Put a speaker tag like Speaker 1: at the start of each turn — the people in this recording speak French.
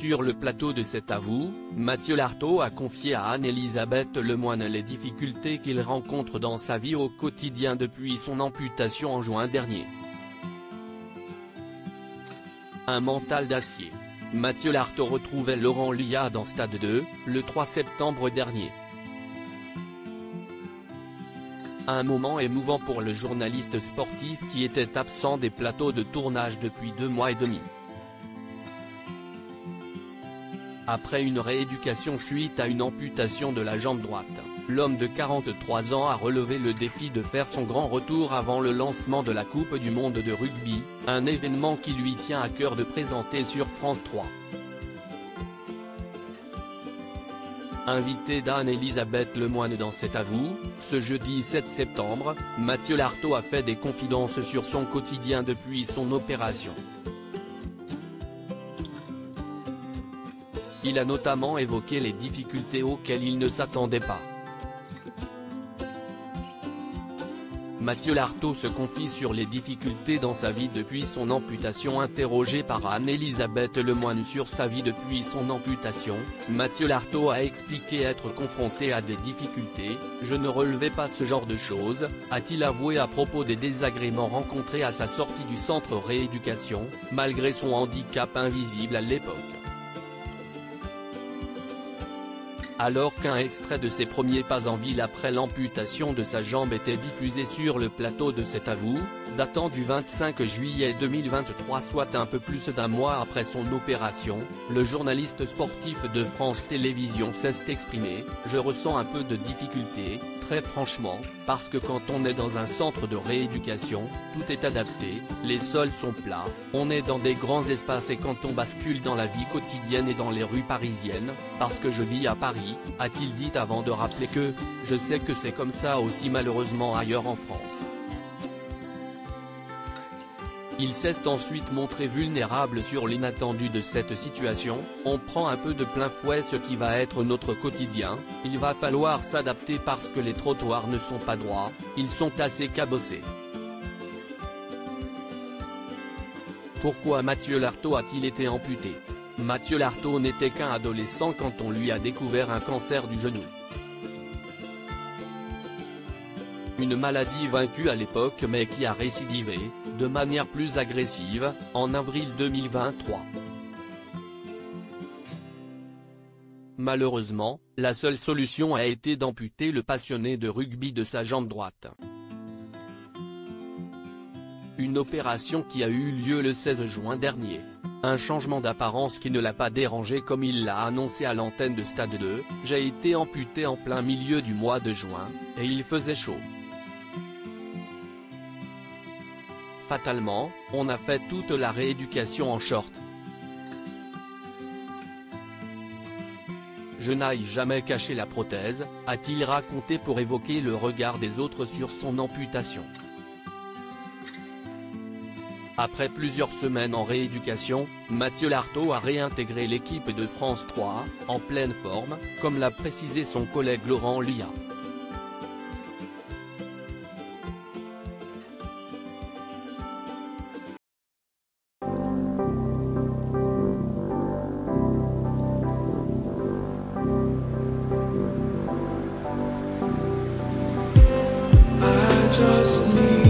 Speaker 1: Sur le plateau de C'est à vous, Mathieu Lartaud a confié à Anne-Elisabeth Lemoine les difficultés qu'il rencontre dans sa vie au quotidien depuis son amputation en juin dernier. Un mental d'acier. Mathieu Lartaud retrouvait Laurent Lia dans Stade 2, le 3 septembre dernier. Un moment émouvant pour le journaliste sportif qui était absent des plateaux de tournage depuis 2 mois et demi. Après une rééducation suite à une amputation de la jambe droite, l'homme de 43 ans a relevé le défi de faire son grand retour avant le lancement de la Coupe du monde de rugby, un événement qui lui tient à cœur de présenter sur France 3. Invité d'Anne-Elisabeth Lemoine dans C'est à vous, ce jeudi 7 septembre, Mathieu Lartaud a fait des confidences sur son quotidien depuis son opération. Il a notamment évoqué les difficultés auxquelles il ne s'attendait pas. Mathieu Lartaud se confie sur les difficultés dans sa vie depuis son amputation. Interrogé par Anne-Elisabeth Lemoine sur sa vie depuis son amputation, Mathieu Lartaud a expliqué être confronté à des difficultés. « Je ne relevais pas ce genre de choses », a-t-il avoué à propos des désagréments rencontrés à sa sortie du centre rééducation, malgré son handicap invisible à l'époque. Alors qu'un extrait de ses premiers pas en ville après l'amputation de sa jambe était diffusé sur le plateau de C'est à vous, datant du 25 juillet 2023, soit un peu plus d'1 mois après son opération, le journaliste sportif de France Télévisions s'est exprimé « Je ressens un peu de difficulté, très franchement, parce que quand on est dans un centre de rééducation, tout est adapté, les sols sont plats, on est dans des grands espaces et quand on bascule dans la vie quotidienne et dans les rues parisiennes, parce que je vis à Paris », a-t-il dit avant de rappeler que « Je sais que c'est comme ça aussi malheureusement ailleurs en France ». Il s'est ensuite montré vulnérable sur l'inattendu de cette situation. « On prend un peu de plein fouet ce qui va être notre quotidien, il va falloir s'adapter parce que les trottoirs ne sont pas droits, ils sont assez cabossés ». Pourquoi Mathieu Lartaud a-t-il été amputé? Mathieu Lartaud n'était qu'un adolescent quand on lui a découvert un cancer du genou. Une maladie vaincue à l'époque mais qui a récidivé, de manière plus agressive, en avril 2023. Malheureusement, la seule solution a été d'amputer le passionné de rugby de sa jambe droite. Une opération qui a eu lieu le 16 juin dernier. Un changement d'apparence qui ne l'a pas dérangé comme il l'a annoncé à l'antenne de Stade 2, « J'ai été amputé en plein milieu du mois de juin, et il faisait chaud. Fatalement, on a fait toute la rééducation en short. Je n'ai jamais caché la prothèse », a-t-il raconté pour évoquer le regard des autres sur son amputation. Après plusieurs semaines en rééducation, Mathieu Lartaud a réintégré l'équipe de France 3, en pleine forme, comme l'a précisé son collègue Laurent Lia.
Speaker 2: I just need